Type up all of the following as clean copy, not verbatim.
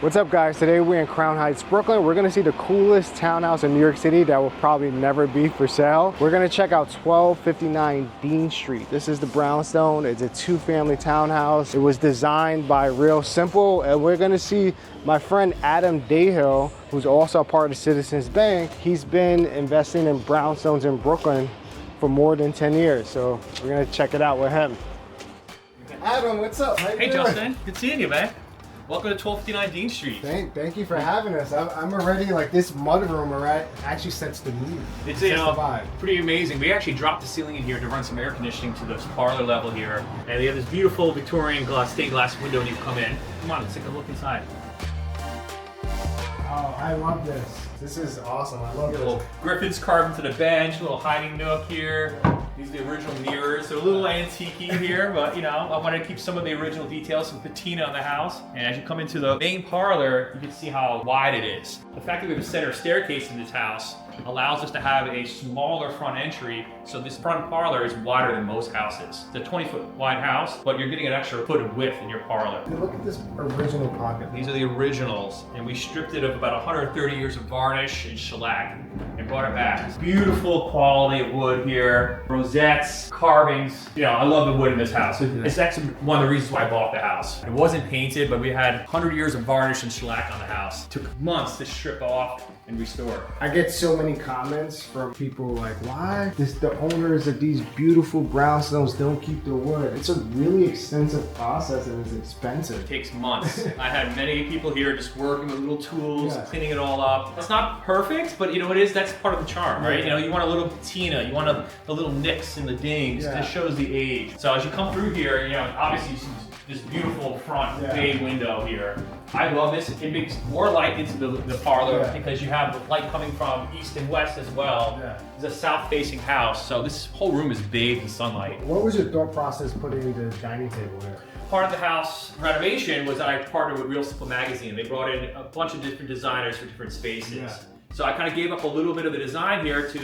What's up, guys? Today we're in Crown Heights, Brooklyn. We're gonna see the coolest townhouse in New York City that will probably never be for sale. We're gonna check out 1259 Dean Street. This is the Brownstone. It's a two-family townhouse. It was designed by Real Simple, and we're gonna see my friend Adam Dahill, who's also a part of Citizens Bank. He's been investing in brownstones in Brooklyn for more than 10 years. So we're gonna check it out with him. Adam, what's up? Hey Justin, good seeing you, man. Welcome to 1259 Dean Street. Thank you for having us. I'm already like this mudroom actually sets the mood. It's pretty amazing. We actually dropped the ceiling in here to run some air conditioning to this parlor level here, and they have this beautiful Victorian stained glass window when you come in. Come on, let's take a look inside. Oh, I love this. This is awesome. I love this. Little griffins carved into the bench, little hiding nook here. These are the original mirrors. They're a little antique-y here, but you know, I wanted to keep some of the original details, some patina on the house. And as you come into the main parlor, you can see how wide it is. The fact that we have a center staircase in this house allows us to have a smaller front entry, so this front parlor is wider than most houses. It's a 20-foot wide house, but you're getting an extra foot of width in your parlor. And look at this original pocket. These are the originals, and we stripped it of about 130 years of varnish and shellac and brought it back. Beautiful quality of wood here, rosettes, carvings. You know, I love the wood in this house. It's actually one of the reasons why I bought the house. It wasn't painted, but we had 100 years of varnish and shellac on the house. It took months to strip off and restore. I get so many comments from people like, why the owners of these beautiful brownstones don't keep the wood? It's a really extensive process and it's expensive. It takes months. I had many people here just working with little tools, cleaning it all up. It's not perfect, but you know what it is? That's part of the charm, right? You know, you want a little patina, you want a little nicks in the dings. This shows the age. So as you come through here, you know, obviously you see this beautiful front bay window here. I love this. It makes more light into the parlor because you have the light coming from east and west as well. It's a south-facing house, so this whole room is bathed in sunlight. What was your thought process putting the dining table here? Part of the house renovation was I partnered with Real Simple magazine. They brought in a bunch of different designers for different spaces. So I kind of gave up a little bit of the design here to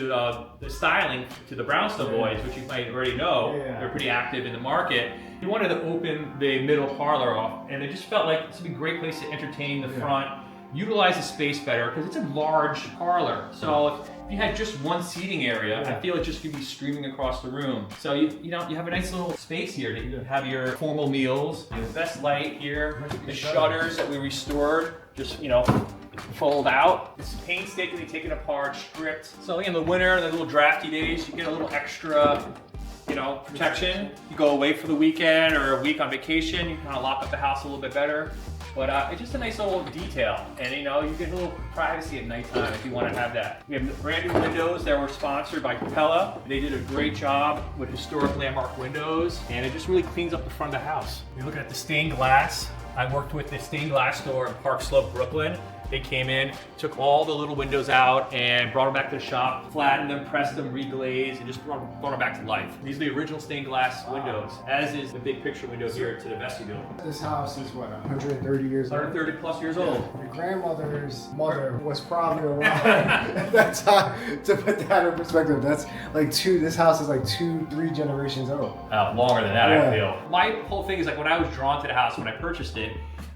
the styling to the Brownstone boys, which you might already know. They're pretty active in the market. We wanted to open the middle parlor off, and it just felt like this would be a great place to entertain the front, utilize the space better, because it's a large parlor. So if you had just one seating area, I feel it just could be streaming across the room. So you have a nice little space here to have your formal meals, the best light here, the shutters that we restored, just, you know, fold out. It's painstakingly taken apart, stripped. So in the winter, the little drafty days, you get a little extra, you know, protection. You go away for the weekend or a week on vacation, you kind of lock up the house a little bit better. But it's just a nice little detail, and you know, you get a little privacy at nighttime if you want to have that. We have brand new windows that were sponsored by Capella. They did a great job with historic landmark windows, and it just really cleans up the front of the house. You're looking at the stained glass. I worked with the stained glass store in Park Slope, Brooklyn. They came in, took all the little windows out and brought them back to the shop, flattened them, pressed them, reglazed, and just brought them back to life. These are the original stained glass windows, as is the big picture window here to the vestibule. This house is what, 130 years old? 130 plus years old. Your grandmother's mother was probably alive at that time. To put that in perspective, that's like this house is like 2-3 generations old. Longer than that, I feel. My whole thing is like when I was drawn to the house, when I purchased it,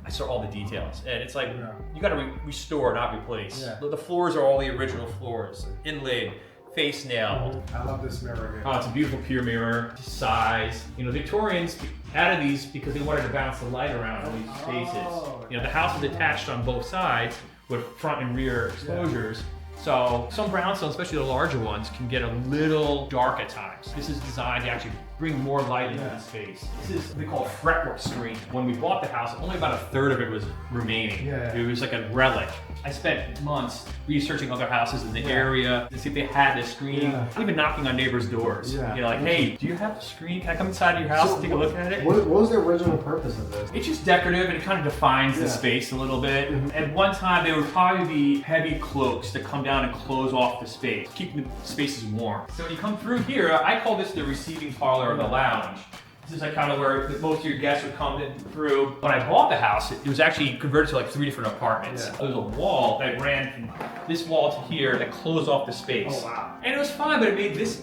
I saw all the details, and it's like you got to restore, not replace. The floors are all the original floors, inlaid, face nailed. I love this mirror here. Oh, it's a beautiful pure mirror, size. You know, Victorians added these because they wanted to bounce the light around all these spaces. You know, the house is attached on both sides with front and rear exposures. So some brownstones, especially the larger ones, can get a little dark at times. This is designed to actually bring more light into the space. This is what they call a fretwork screen. When we bought the house, only about a third of it was remaining. It was like a relic. I spent months researching other houses in the area to see if they had this screen. Even knocking on neighbors' doors. You know, like, hey, do you have a screen? Can I come inside your house and take a look at it? What was the original purpose of this? It's just decorative, and it kind of defines the space a little bit. At one time, there would probably be heavy cloaks that come down and close off the space, keeping the spaces warm. So when you come through here, I call this the receiving parlor or the lounge. This is like kind of where most of your guests would come in through. When I bought the house, it was actually converted to like 3 different apartments. There was a wall that ran from this wall to here that closed off the space. Oh, wow. And it was fine, but it made this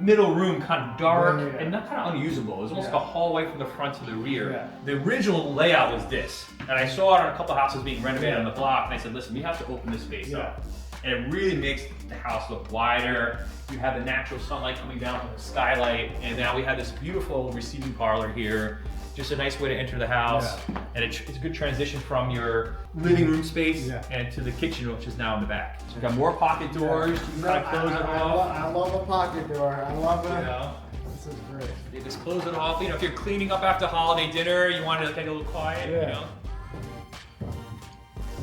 middle room kind of dark and not kind of unusable. It was almost like a hallway from the front to the rear. The original layout was this. And I saw it on a couple houses being renovated on the block, and I said, listen, we have to open this space up. And it really makes the house look wider. You have the natural sunlight coming down from the skylight, and now we have this beautiful receiving parlor here. Just a nice way to enter the house, and it's a good transition from your living room space and to the kitchen, which is now in the back. So we've got more pocket doors. You can kind of close it off. I love a pocket door. I love it. You know? This is great. You just close it off. You know, if you're cleaning up after holiday dinner, you want to get a little quiet. You know.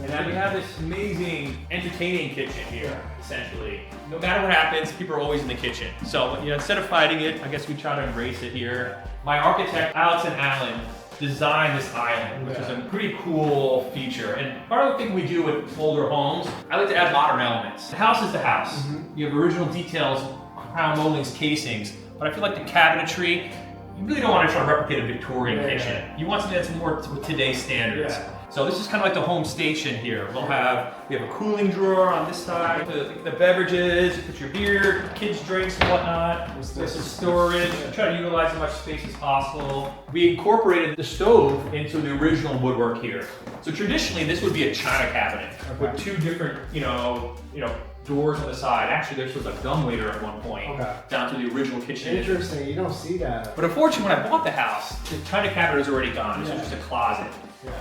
And then we have this amazing entertaining kitchen here, essentially. No matter what happens, people are always in the kitchen. So, you know, instead of fighting it, I guess we try to embrace it here. My architect, Alex and Alan, designed this island, which is a pretty cool feature. And part of the thing we do with older homes, I like to add modern elements. The house is the house. You have original details, crown moldings, casings, but I feel like the cabinetry, you really don't want to try to replicate a Victorian kitchen. You want something that's more to today's standards. So this is kind of like the home station here. We have a cooling drawer on this side, the beverages, you put your beer, kids' drinks and whatnot. This is storage. I try to utilize as much space as possible. We incorporated the stove into the original woodwork here. So traditionally, this would be a china cabinet with 2 different, you know, doors on the side. Actually, there was a dumbwaiter at one point down to the original kitchen. Interesting. You don't see that. But unfortunately, when I bought the house, the china cabinet was already gone. This was just a closet.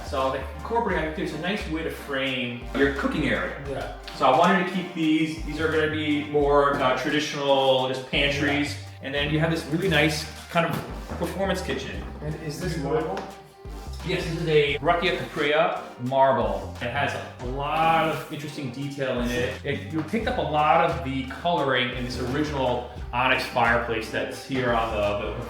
So the incorporating, there's a nice way to frame your cooking area. So I wanted to keep these. These are going to be more traditional, just pantries. And then you have this really nice kind of performance kitchen. And is this marble? Yes, this is a Breccia Capria marble. It has a lot of interesting detail in it. You picked up a lot of the coloring in this original onyx fireplace that's here on the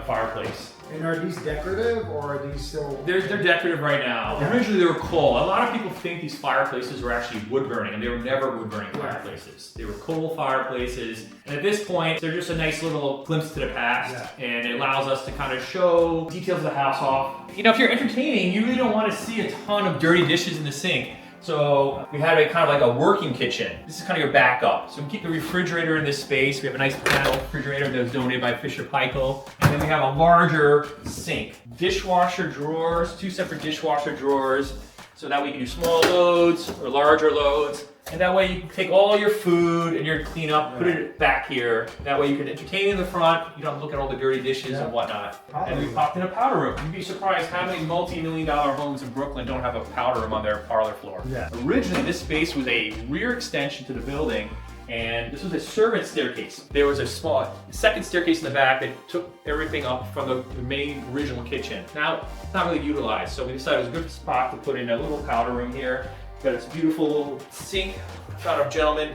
fireplace. And are these decorative or are these still? They're decorative right now. Originally they were coal. A lot of people think these fireplaces were actually wood burning, and they were never wood burning fireplaces. They were coal fireplaces. And at this point, they're just a nice little glimpse to the past, and it allows us to kind of show details of the house off. You know, if you're entertaining, you really don't want to see a ton of dirty dishes in the sink. So we had a kind of like a working kitchen. This is kind of your backup. So we keep the refrigerator in this space. We have a nice panel refrigerator that was donated by Fisher Paykel. And then we have a larger sink. Dishwasher drawers, 2 separate dishwasher drawers. So that way you can do small loads or larger loads. And that way you can take all your food and your cleanup, put it back here. That way you can entertain in the front. You don't look at all the dirty dishes and whatnot. And we popped in a powder room. You'd be surprised how many multi-million-dollar homes in Brooklyn don't have a powder room on their parlor floor. Originally, this space was a rear extension to the building, and this was a servant staircase. There was a small second staircase in the back that took everything up from the main original kitchen. Now, it's not really utilized, so we decided it was a good spot to put in a little powder room here. Got this beautiful little sink. Found a gentleman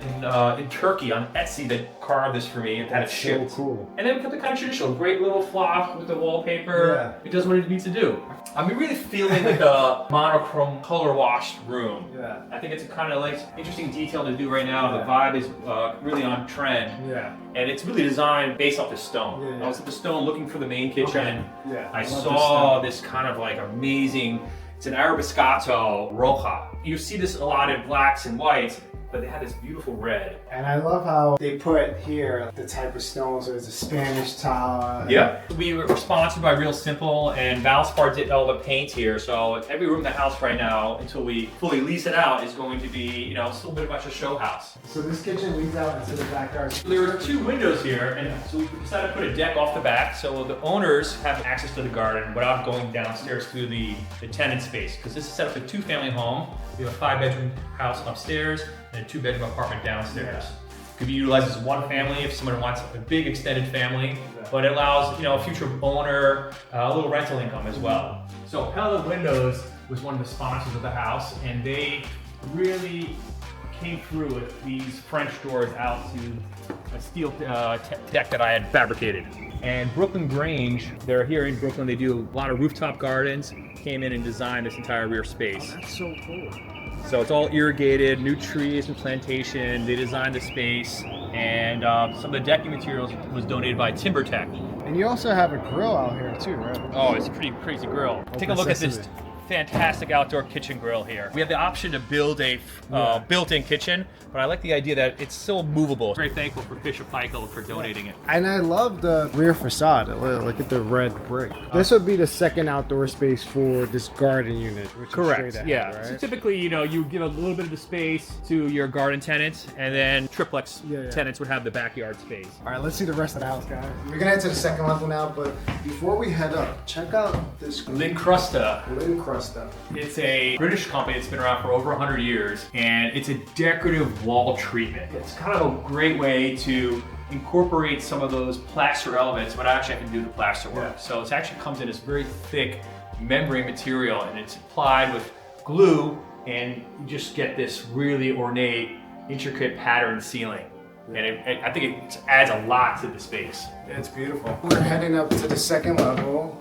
in Turkey on Etsy that carved this for me and had it shipped. So cool. And then we got the kind of traditional, great little flock with the wallpaper. It does what it needs to do. I'm really feeling like a monochrome color washed room. I think it's a kind of like interesting detail to do right now. The vibe is really on trend. And it's really designed based off the stone. I was at the stone looking for the main kitchen. I saw this kind of like amazing, it's an Arabiscato Roja. You see this a lot in blacks and whites, but they had this beautiful red. And I love how they put here the type of stones. So it's a Spanish tile. We were sponsored by Real Simple, and Valspar did all the paint here. So every room in the house right now, until we fully lease it out, is going to be, you know, still a bit of a show house. So this kitchen leads out into the backyard. There were 2 windows here, and so we decided to put a deck off the back so the owners have access to the garden without going downstairs to the tenant space. Because this is set up a 2-family home. We have a 5-bedroom house upstairs and a 2-bedroom apartment downstairs. Could be utilized as 1 family if someone wants a big extended family, but it allows, you know, a future owner a little rental income as well. So Pella Windows was one of the sponsors of the house, and they really came through with these French doors out to a steel deck that I had fabricated. And Brooklyn Grange, they're here in Brooklyn, they do a lot of rooftop gardens, came in and designed this entire rear space. That's so cool. So it's all irrigated, new trees and plantation. They designed the space, and some of the decking materials was donated by TimberTech. And you also have a grill out here too, right? Oh, it's a pretty crazy grill. Take a look at this fantastic outdoor kitchen grill here. We have the option to build a built-in kitchen, but I like the idea that it's still movable. Very thankful for Bishop Michael for donating it. And I love the rear facade. Look at the red brick. This would be the second outdoor space for this garden unit, which Correct. is straight ahead, Yeah. right? So typically, you give a little bit of the space to your garden tenants, and then triplex tenants would have the backyard space. All right, let's see the rest of the house, guys. We're gonna head to the second level now, but before we head up, check out this Lincrusta. Lincrusta. It's a British company that's been around for over 100 years, and it's a decorative wall treatment. It's kind of a great way to incorporate some of those plaster elements, but actually I can do the plaster work. So it actually comes in this very thick membrane material, and it's applied with glue, and you just get this really ornate, intricate pattern ceiling. And I think it adds a lot to the space. Yeah, it's beautiful. We're heading up to the second level.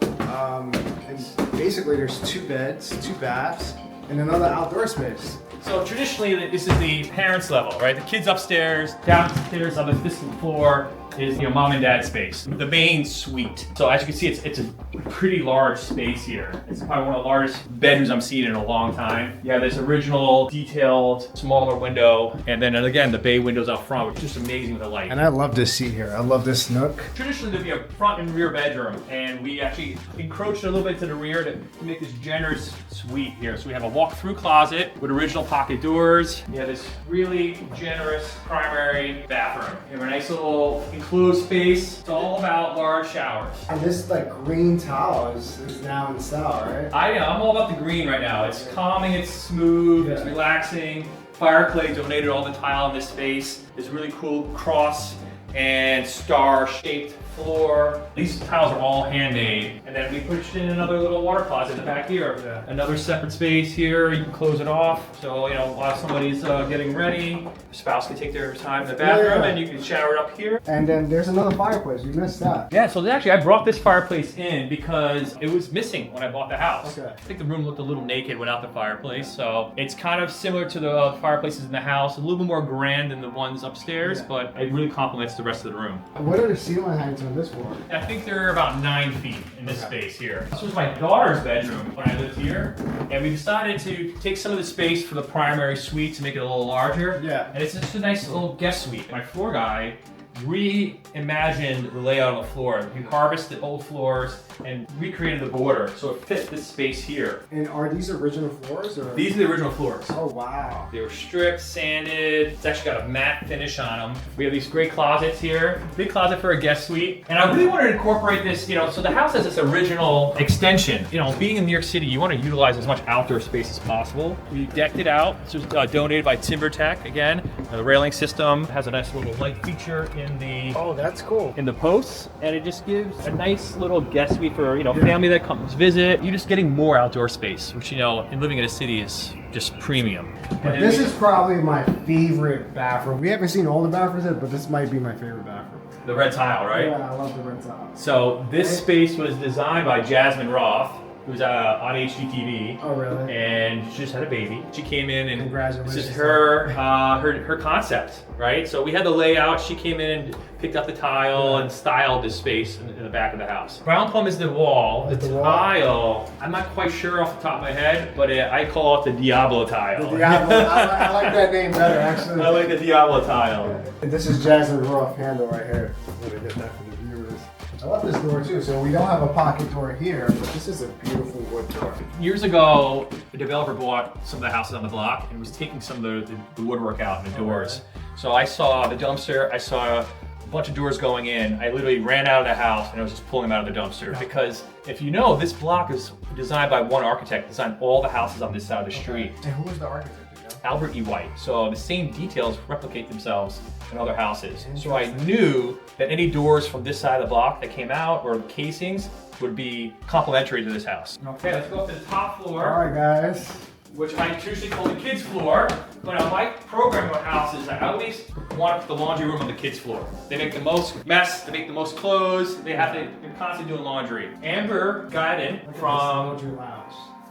And basically there's 2 beds, 2 baths, and another outdoor space. So traditionally, this is the parents' level, right? The kids upstairs, downstairs on the distant floor is mom and dad's space, the main suite. So as you can see, it's a pretty large space here. It's probably one of the largest bedrooms I'm seeing in a long time. You have this original detailed smaller window, and then again the bay windows out front, which is just amazing with the light. And I love this seat here. I love this nook. Traditionally, there'd be a front and rear bedroom, and we actually encroached a little bit to the rear to make this generous suite here. So we have a walk-through closet with original pocket doors. You have this really generous primary bathroom. You have a nice little enclosed space. It's all about large showers. And this like green tile is now in style, right? I'm all about the green right now. It's calming, it's smooth, it's relaxing. Fireclay donated all the tile in this space. This really cool cross and star-shaped floor. These tiles are all handmade. And then we pushed in another little water closet in the back here. Yeah. Another separate space here. You can close it off. So, while somebody's getting ready, the spouse can take their time in the bathroom and you can shower up here. And then there's another fireplace. You missed that. Yeah, so actually I brought this fireplace in because it was missing when I bought the house. Okay. I think the room looked a little naked without the fireplace. So it's kind of similar to the fireplaces in the house, a little bit more grand than the ones upstairs, but it really complements the rest of the room. What are the ceiling heights on this floor? I think they're about 9 feet in this space here. This was my daughter's bedroom when I lived here, and we decided to take some of the space for the primary suite to make it a little larger. Yeah. And it's just a nice little guest suite. My floor guy reimagined the layout of the floor. He harvested old floors and recreated the border so it fit this space here. And are these original floors? Or? These are the original floors. Oh, wow. They were stripped, sanded. It's actually got a matte finish on them. We have these great closets here. Big closet for a guest suite. And I really wanted to incorporate this, so the house has this original extension. Being in New York City, you want to utilize as much outdoor space as possible. We decked it out. This was donated by TimberTech again. The railing system has a nice little light feature in the that's cool. In the posts, and it just gives a nice little guest suite for family that comes visit. You're just getting more outdoor space, which in living in a city is just premium. And this is probably my favorite bathroom. We haven't seen all the bathrooms yet, but this might be my favorite bathroom. The red tile, right? Yeah, I love the red tile. So this space was designed by Jasmine Roth, who's on HGTV. Oh, really? And she just had a baby. She came in and congratulations. This is her concept, right? So we had the layout. She came in and picked up the tile and styled this space in the back of the house. Brown plum is the wall. The tile, I'm not quite sure off the top of my head, but I call it the Diablo tile. The Diablo. I like that name better, actually. I like the Diablo tile. And this is Jasmine Roth handle right here. I'm gonna get that for the viewers. I love this door too. So we don't have a pocket door here, but this is a beautiful wood door. Years ago, a developer bought some of the houses on the block and was taking some of the woodwork out and the doors. So I saw the dumpster, I saw a bunch of doors going in. I literally ran out of the house and I was just pulling them out of the dumpster. Because if you know, this block is designed by one architect, designed all the houses on this side of the street. And who was the architect? Albert E. White. So the same details replicate themselves in other houses. So I knew that any doors from this side of the block that came out, or casings, would be complementary to this house. Okay, let's go up to the top floor. All right, guys. Which I usually call the kids' floor. But on my program of houses, I always want to put the laundry room on the kids' floor. They make the most mess, they make the most clothes, they're constantly doing laundry. Amber Guided from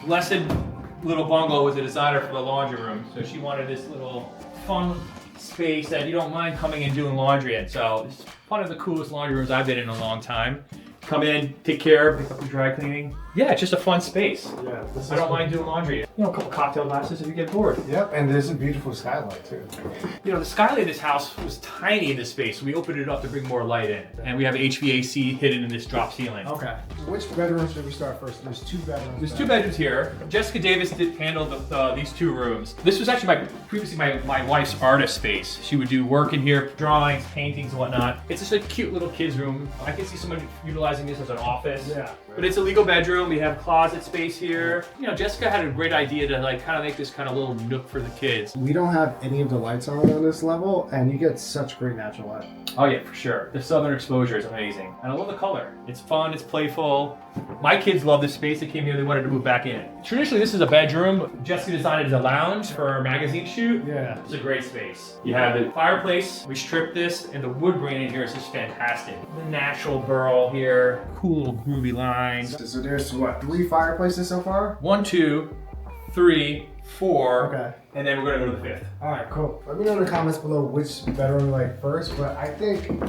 Blessed Little Bungalow was a designer for the laundry room. So she wanted this little fun space that you don't mind coming and doing laundry in. So it's one of the coolest laundry rooms I've been in a long time. Come in, take care, pick up your dry cleaning. Yeah, it's just a fun space. Yeah, I don't mind doing laundry. You know, a couple cocktail glasses if you get bored. Yep, and there's a beautiful skylight too. You know, the skylight in this house was tiny in this space, so we opened it up to bring more light in. And we have HVAC hidden in this drop ceiling. Okay. Which bedroom should we start first? There's 2 bedrooms. There's 2 bedrooms here. Jessica Davis did handle these 2 rooms. This was actually previously my wife's artist space. She would do work in here, drawings, paintings, and whatnot. It's just a cute little kid's room. I can see someone utilizing this as an office. Yeah. But it's a legal bedroom. We have closet space here. You know, Jessica had a great idea to like kind of make this kind of little nook for the kids. We don't have any of the lights on this level, and you get such great natural light. Oh yeah, for sure. The southern exposure is amazing. And I love the color. It's fun, it's playful. My kids love this space. They came here, they wanted to move back in. Traditionally, this is a bedroom. Jessica designed it as a lounge for our magazine shoot. Yeah. It's a great space. You have the fireplace. We stripped this, and the wood grain in here is just fantastic. The natural burl here. Cool little groovy lines. So there's what, 3 fireplaces so far? 1, 2, 3, 4. Okay. And then we're gonna go to the 5th. All right, cool. Let me know in the comments below which bedroom you like first, but I think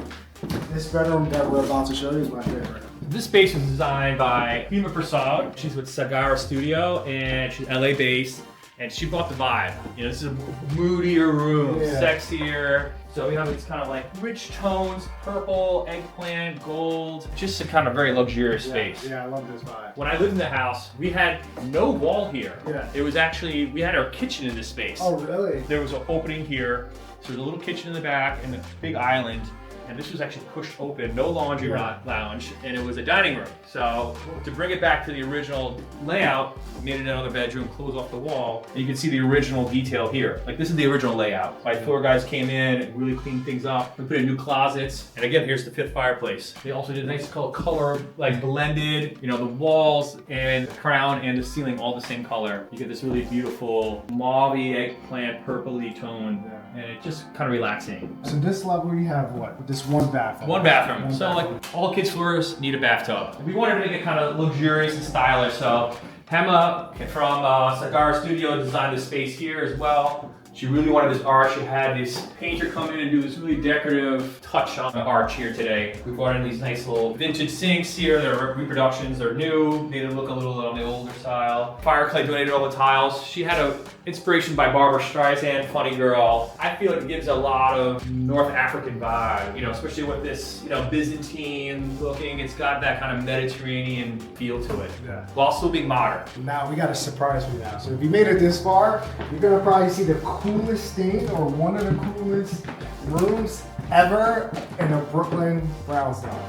this bedroom that we're about to show you is my favorite. This space was designed by Hima Prasad. She's with Sagara Studio, and she's LA based, and she brought the vibe. You know, this is a moodier room, sexier. So we have these kind of like rich tones, purple, eggplant, gold, just a kind of very luxurious space. Yeah, I love this vibe. When I lived in the house, we had no wall here. Yeah. It was actually, we had our kitchen in this space. Oh, really? There was an opening here. So there's a little kitchen in the back and a big island. And this was actually pushed open, no laundry lounge, and it was a dining room. So to bring it back to the original layout, we made it another bedroom, close off the wall, and you can see the original detail here. Like this is the original layout. My floor guys came in and really cleaned things up. We put in new closets, and again, here's the 5th fireplace. They also did a nice color, like blended, you know, the walls and the crown and the ceiling all the same color. You get this really beautiful mauve-y, eggplant, purpley tone, and it's just kind of relaxing. So this level you have what? This 1 bathroom. 1 bathroom. So like all kids' floors need a bathtub. We wanted to make it kind of luxurious and stylish. So Hema from Sagara Studio designed this space here as well. She really wanted this arch. She had this painter come in and do this really decorative touch on the arch here today. We brought in these nice little vintage sinks here. They're reproductions. They're new. Made it look a little on the older style. Fireclay donated all the tiles. She had an inspiration by Barbara Streisand, Funny Girl. I feel it gives a lot of North African vibe, you know, especially with this, you know, Byzantine looking. It's got that kind of Mediterranean feel to it, while still being modern. Now we got a surprise for you now. So if you made it this far, you're gonna probably see the coolest thing or one of the coolest rooms ever in a Brooklyn brownstone.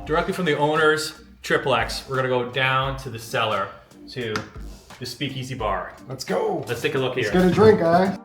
Directly from the owner's triplex, we're gonna go down to the cellar to the Speakeasy Bar. Let's go. Let's take a look here. Let's get a drink, guys.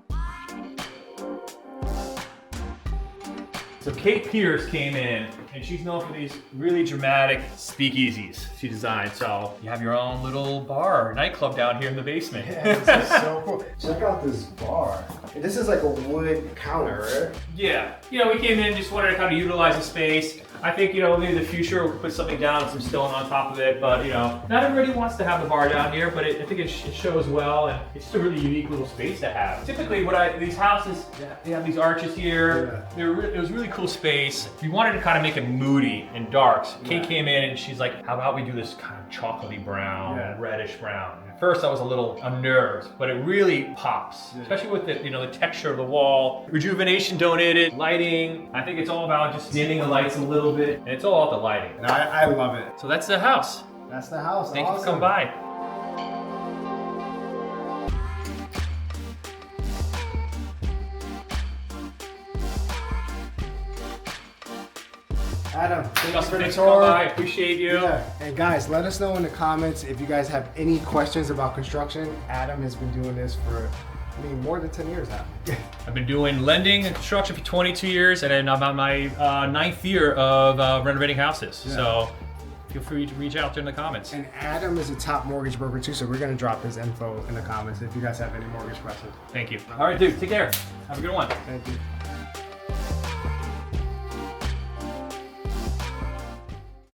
So Kate Pierce came in, and she's known for these really dramatic speakeasies she designed. So you have your own little bar, nightclub down here in the basement. Yeah, this is so cool. Check out this bar. This is like a wood counter, right? Yeah. You know, we came in, just wanted to kind of utilize the space. I think, you know, maybe in the future we'll put something down, some stone on top of it, but, you know, not everybody wants to have the bar down here, but I think it shows well, and it's just a really unique little space to have. Typically, these houses, they have these arches here. It was really cool space. We wanted to kind of make it moody and dark. So Kate came in and she's like, how about we do this kind of chocolatey brown, reddish brown. At first I was a little unnerved, but it really pops, especially with the, you know, the texture of the wall. Rejuvenation donated, lighting. I think it's all about just dimming the lights a little bit, and it's all about the lighting. And I love it. So that's the house. That's the house. Thank you for coming by. Adam, thank you for the Thanks tour. for coming by. I appreciate you. Yeah. And guys, let us know in the comments if you guys have any questions about construction. Adam has been doing this for, I mean, more than 10 years now. I've been doing lending and construction for 22 years, and then I'm on my 9th year of renovating houses. Yeah. So feel free to reach out there in the comments. And Adam is a top mortgage broker too, so we're gonna drop his info in the comments if you guys have any mortgage questions. Thank you. All right, dude, take care. Have a good one. Thank you.